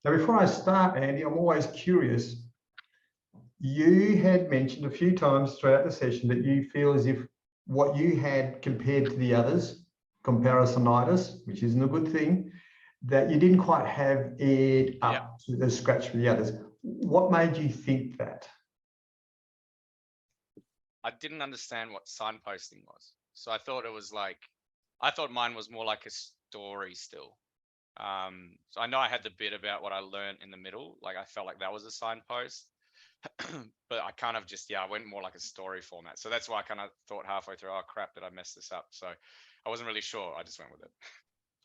Now, before I start, Andy, I'm always curious. You had mentioned a few times throughout the session that you feel as if what you had compared to the others, comparisonitis, which isn't a good thing, that you didn't quite have it up to the scratch for the others. What made you think that? I didn't understand what signposting was. So I thought it was like, I thought mine was more like a story still. So I know I had the bit about what I learned in the middle. Like I felt like that was a signpost, but I kind of just, I went more like a story format. So that's why I kind of thought halfway through, oh crap, did I mess this up? So I wasn't really sure. I just went with it.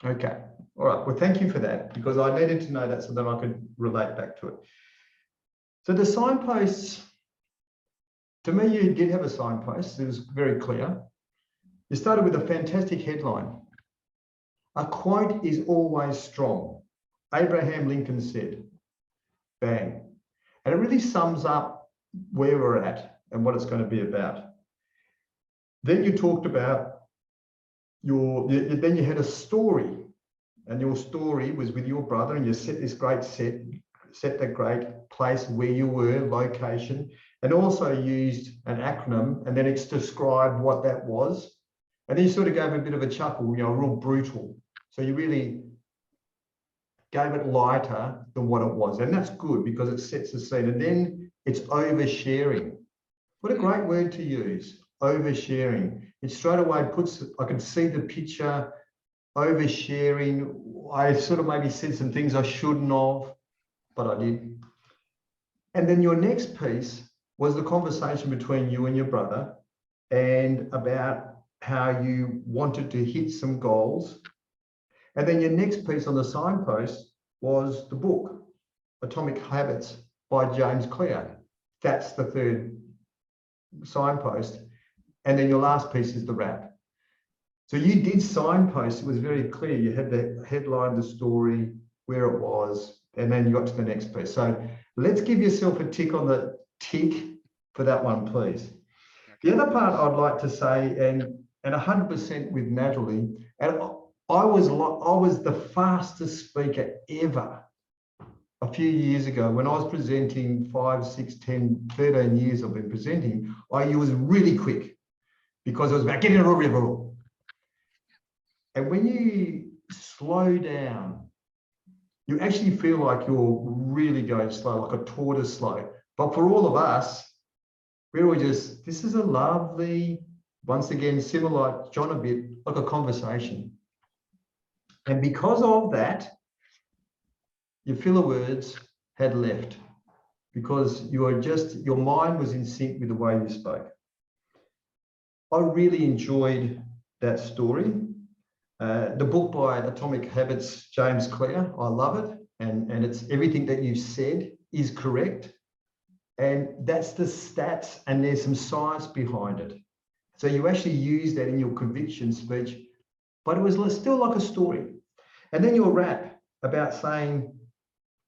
Okay. All right. Well, thank you for that, because I needed to know that so that I could relate back to it. So the signposts, to me, you did have a signpost. It was very clear. You started with a fantastic headline. A quote is always strong. Abraham Lincoln said, bang. And it really sums up where we're at and what it's going to be about. Then you talked about then you had a story, and your story was with your brother, and you set this great set that great place where you were, location, and also used an acronym, and then it's described what that was. And then you sort of gave a bit of a chuckle, real brutal. So you really gave it lighter than what it was. And that's good because it sets the scene. And then it's oversharing. What a great word to use, oversharing. It straight away I can see the picture, oversharing. I sort of maybe said some things I shouldn't have, but I did. And then your next piece was the conversation between you and your brother, and about how you wanted to hit some goals. And then your next piece on the signpost was the book, Atomic Habits by James Clear. That's the third signpost. And then your last piece is the wrap. So you did signpost. It was very clear. You had the headline, the story, where it was, and then you got to the next piece. So let's give yourself a tick on the tick for that one, please. The other part I'd like to say, and 100% with Natalie, and I was the fastest speaker ever a few years ago when I was presenting 5, 6, 10, 13 years I've been presenting. I was really quick because it was about getting a river. And when you slow down, you actually feel like you're really going slow, like a tortoise slow. But for all of us, we were just, this is a lovely, once again, similar like John a bit, like a conversation. And because of that, your filler words had left because your mind was in sync with the way you spoke. I really enjoyed that story. The book by Atomic Habits, James Clear, I love it. And it's everything that you've said is correct. And that's the stats, and there's some science behind it. So you actually use that in your conviction speech, but it was still like a story. And then your rap about saying,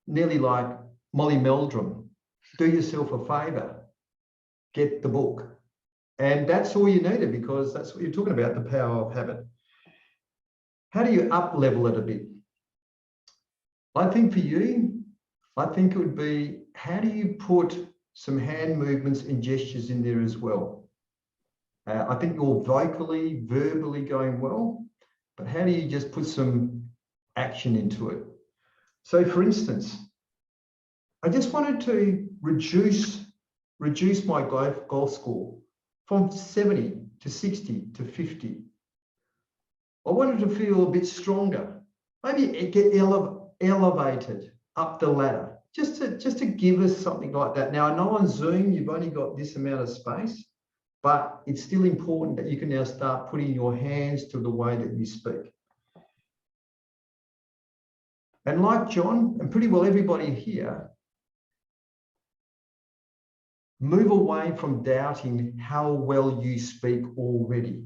nearly like Molly Meldrum, do yourself a favor, get the book. And that's all you needed, because that's what you're talking about, the power of habit. How do you up level it a bit? I think for you, I think it would be, how do you put some hand movements and gestures in there as well? I think you're verbally going well, but how do you just put some action into it? So for instance, I just wanted to reduce my golf score from 70 to 60 to 50. I wanted to feel a bit stronger, maybe get elevated up the ladder, just to give us something like that. Now, I know on Zoom, you've only got this amount of space, but it's still important that you can now start putting your hands to the way that you speak. And like John, and pretty well everybody here, move away from doubting how well you speak already.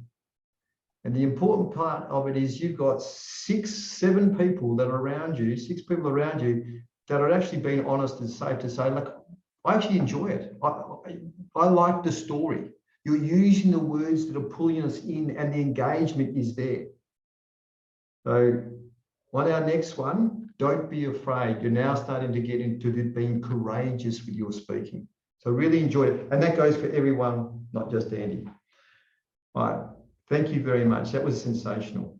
And the important part of it is you've got 6, 7 people that are around you, 6 people around you that are actually being honest and safe to say, look, I actually enjoy it. I like the story. You're using the words that are pulling us in, and the engagement is there. So on our next one, Don't be afraid. You're now starting to get into being courageous with your speaking. So really enjoy it. And that goes for everyone, not just Andy. All right. Thank you very much. That was sensational.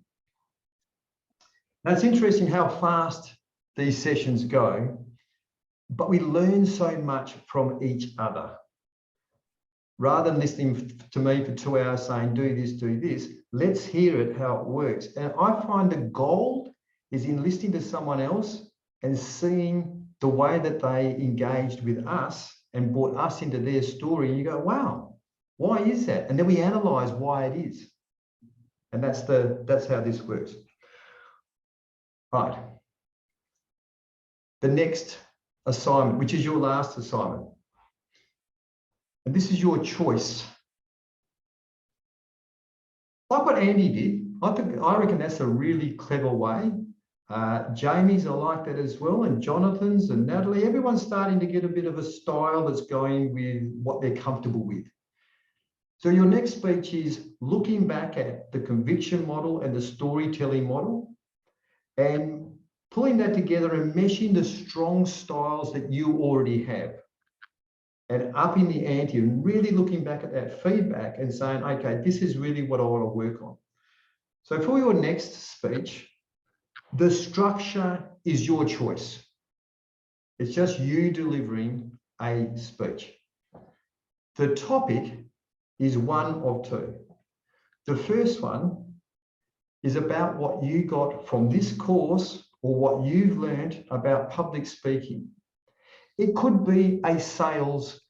Now, it's interesting how fast these sessions go, but we learn so much from each other. Rather than listening to me for 2 hours saying, do this, let's hear it, how it works. And I find the gold is in listening to someone else and seeing the way that they engaged with us and brought us into their story. And you go, wow, why is that? And then we analyze why it is. And that's how this works. Right. The next assignment, which is your last assignment. And this is your choice. Like what Andy did, I reckon that's a really clever way. Jamie's are like that as well, and Jonathan's and Natalie, everyone's starting to get a bit of a style that's going with what they're comfortable with. So your next speech is looking back at the conviction model and the storytelling model and pulling that together and meshing the strong styles that you already have and upping the ante and really looking back at that feedback and saying, okay, this is really what I want to work on. So for your next speech, the structure is your choice. It's just you delivering a speech. The topic is one of two. The first one is about what you got from this course or what you've learned about public speaking. It could be a sales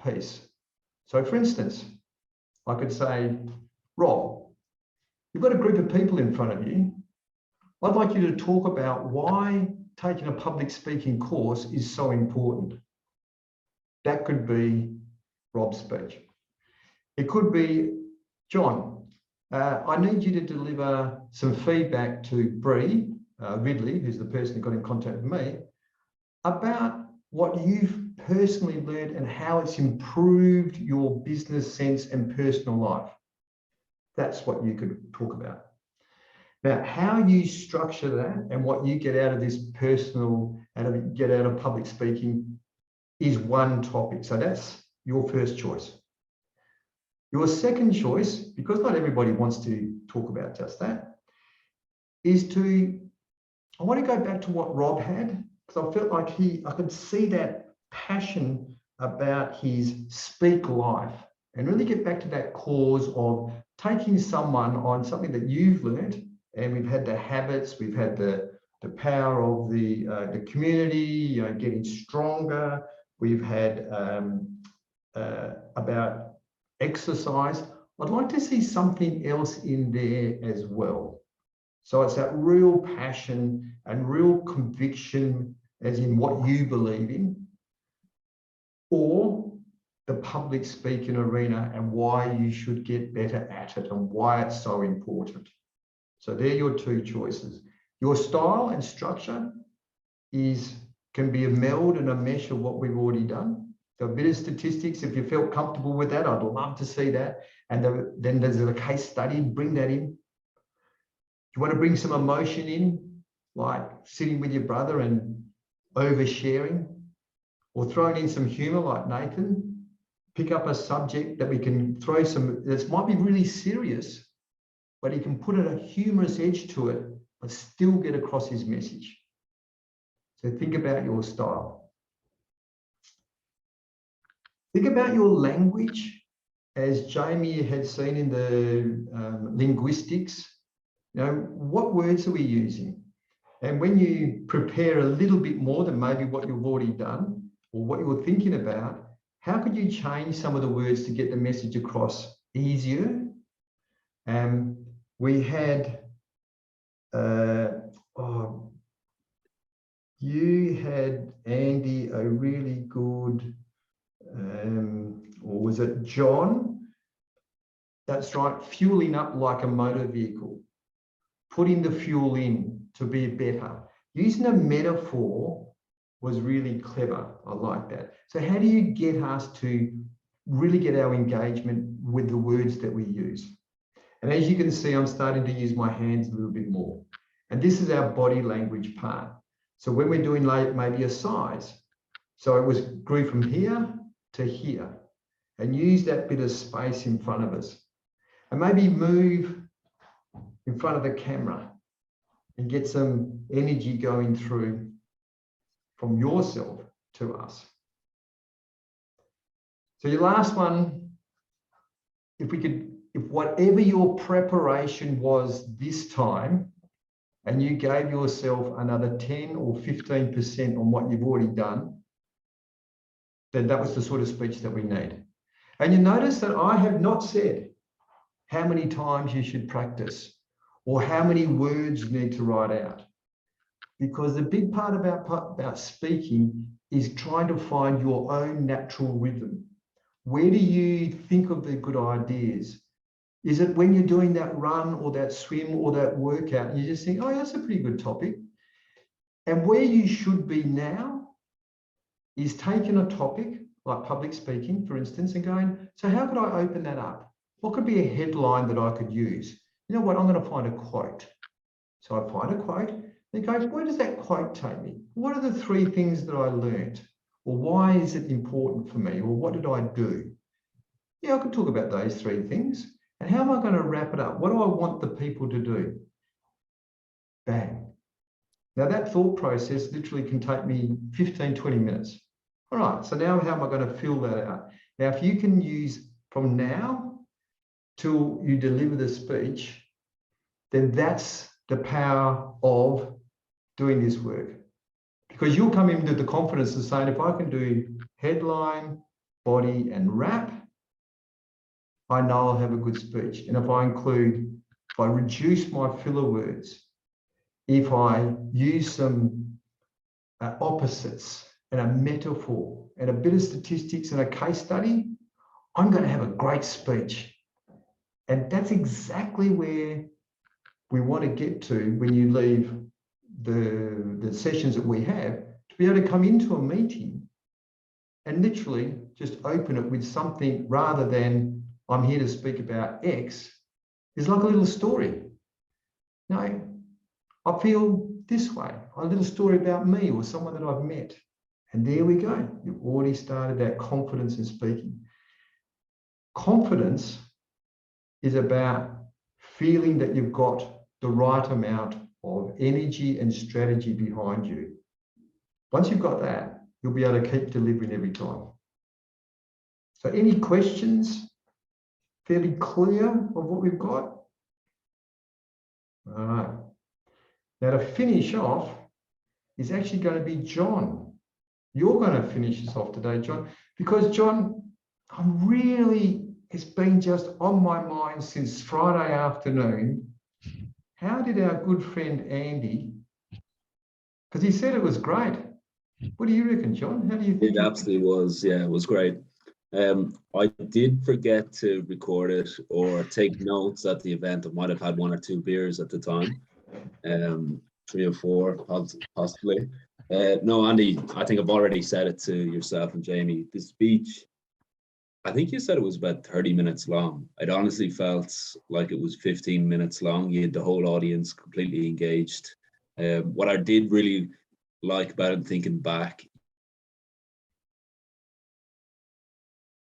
piece. So for instance, I could say, Rob, you've got a group of people in front of you. I'd like you to talk about why taking a public speaking course is so important. That could be Rob's speech. It could be, John, I need you to deliver some feedback to Bree Ridley, who's the person who got in contact with me, about what you've personally learned and how it's improved your business sense and personal life. That's what you could talk about. Now, how you structure that and what you get out of this personal, get out of public speaking is one topic. So that's your first choice. Your second choice, because not everybody wants to talk about just that, is I want to go back to what Rob had, because I felt like I could see that passion about his speak life and really get back to that cause of taking someone on something that you've learned. And we've had the habits, we've had the power of the community, getting stronger. We've had about exercise. I'd like to see something else in there as well. So it's that real passion and real conviction as in what you believe in, or the public speaking arena and why you should get better at it and why it's so important. So they're your two choices. Your style and structure can be a meld and a mesh of what we've already done. So a bit of statistics, if you felt comfortable with that, I'd love to see that. And then there's a case study, bring that in. You want to bring some emotion in, like sitting with your brother and oversharing, or throwing in some humor like Nathan, pick up a subject that we can throw that might be really serious, but he can put a humorous edge to it, but still get across his message. So think about your style. Think about your language, as Jamie had seen in the linguistics. What words are we using? And when you prepare a little bit more than maybe what you've already done or what you're thinking about, how could you change some of the words to get the message across easier? We had, you had, Andy, a really good, or was it John? That's right, fueling up like a motor vehicle, putting the fuel in to be better. Using a metaphor was really clever. I like that. So how do you get us to really get our engagement with the words that we use? And as you can see, I'm starting to use my hands a little bit more. And this is our body language part. So when we're doing like maybe a size, so it was grew from here to here, and use that bit of space in front of us. And maybe move in front of the camera and get some energy going through from yourself to us. So your last one, if whatever your preparation was this time, and you gave yourself another 10 or 15% on what you've already done, then that was the sort of speech that we need. And you notice that I have not said how many times you should practice or how many words you need to write out. Because the big part about speaking is trying to find your own natural rhythm. Where do you think of the good ideas? Is it when you're doing that run or that swim or that workout, and you just think, oh, that's a pretty good topic? And where you should be now is taking a topic like public speaking, for instance, and going, so how could I open that up? What could be a headline that I could use? You know what, I'm going to find a quote. So I find a quote, and go, where does that quote take me? What are the 3 things that I learned? Or why is it important for me? Or what did I do? Yeah, I could talk about those 3 things. And how am I going to wrap it up? What do I want the people to do? Bang. Now that thought process literally can take me 15, 20 minutes. All right, so now how am I going to fill that out? Now, if you can use from now till you deliver the speech, then that's the power of doing this work. Because you'll come in with the confidence of saying, if I can do headline, body, and wrap, I know I'll have a good speech. And if I reduce my filler words, if I use some opposites and a metaphor and a bit of statistics and a case study, I'm going to have a great speech. And that's exactly where we want to get to when you leave the sessions that we have, to be able to come into a meeting and literally just open it with something rather than I'm here to speak about X. It's like a little story. No, I feel this way, a little story about me or someone that I've met. And there we go. You've already started that confidence in speaking. Confidence is about feeling that you've got the right amount of energy and strategy behind you. Once you've got that, you'll be able to keep delivering every time. So any questions? Fairly clear of what we've got? All right. Now to finish off is actually going to be John. You're going to finish this off today, John, because John, it's been just on my mind since Friday afternoon. How did our good friend Andy, because he said it was great. What do you reckon, John? How do you think? It absolutely was. Yeah, it was great. I did forget to record it or take notes at the event. I might have had 1 or 2 beers at the time, 3 or 4 possibly. No, Andy, I think I've already said it to yourself and Jamie. The speech, I think you said it was about 30 minutes long. It honestly felt like it was 15 minutes long. You had the whole audience completely engaged. What I did really like about it, thinking back,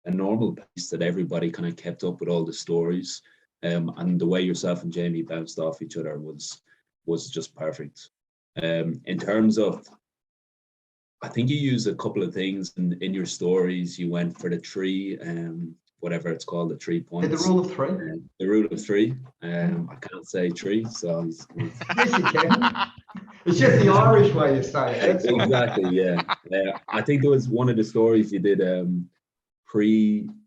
a normal pace that everybody kind of kept up with all the stories, and the way yourself and Jamie bounced off each other was just perfect. In terms of, I think you used a couple of things in your stories. You went for the 3, whatever it's called, the 3 points. The rule of 3. The rule of 3. I can't say 3, so yes, you can. It's just the Irish way you say it. That's exactly, yeah. I think there was one of the stories you did.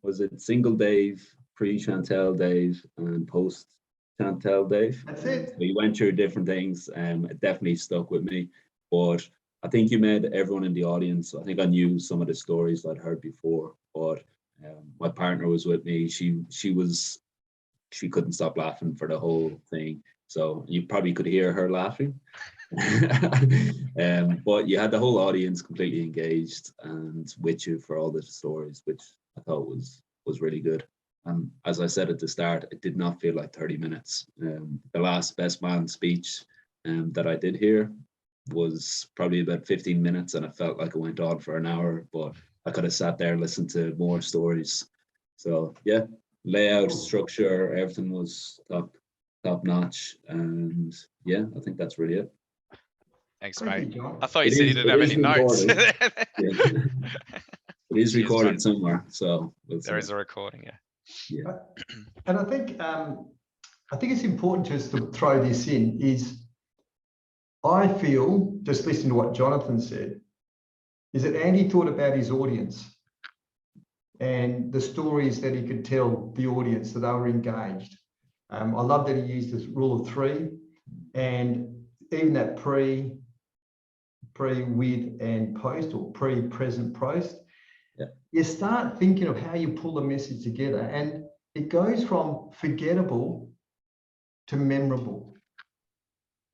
Was it single Dave, pre-Chantel Dave, and post-Chantel Dave? That's it. So you went through different things, and it definitely stuck with me. But I think you made everyone in the audience, I think I knew some of the stories I'd heard before, but my partner was with me. She couldn't stop laughing for the whole thing. So you probably could hear her laughing. But you had the whole audience completely engaged and with you for all the stories, which I thought was really good. As I said at the start, it did not feel like 30 minutes. The last best man speech that I did hear was probably about 15 minutes, and it felt like it went on for an hour, but I could have sat there and listened to more stories. So yeah, layout, structure, everything was top notch, and yeah, I think that's really it. Thanks, Thank mate. you, John. I thought you said you didn't have any notes. Yeah. It is Cheers, recorded John. somewhere, so we'll There see. is a recording, yeah. And I think it's important just to throw this in is I feel, just listening to what Jonathan said, is that Andy thought about his audience and the stories that he could tell the audience that they were engaged. I love that he used this rule of 3 and even that pre, with, and post, or pre, present, post. Yeah. You start thinking of how you pull the message together, and it goes from forgettable to memorable.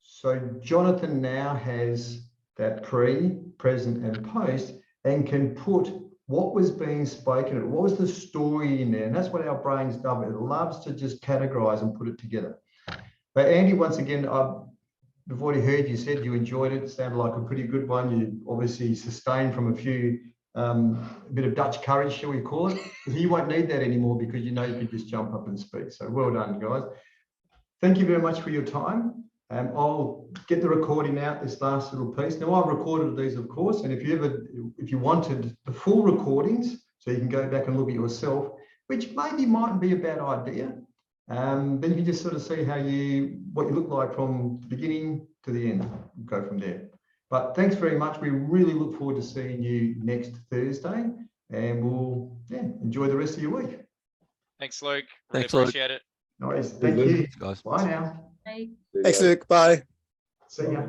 So Jonathan now has that pre, present, and post, and can put what was being spoken, what was the story in there, and that's what our brains do. It loves to just categorize and put it together. But Andy, once again, I've already heard you said you enjoyed it. It sounded like a pretty good one. You obviously sustained from a few, a bit of Dutch courage, shall we call it? You won't need that anymore because you know you can just jump up and speak. So well done, guys. Thank you very much for your time. I'll get the recording out, this last little piece. Now, I've recorded these, of course, and if you wanted the full recordings, so you can go back and look at yourself, which maybe mightn't be a bad idea, then you can just sort of see what you look like from the beginning to the end. Go from there. But thanks very much. We really look forward to seeing you next Thursday, and we'll enjoy the rest of your week. Thanks, Luke. Really Thanks, Luke. appreciate it. Nice. Thank you. Thanks, guys. Bye now. Thanks, Luke. Bye. See ya.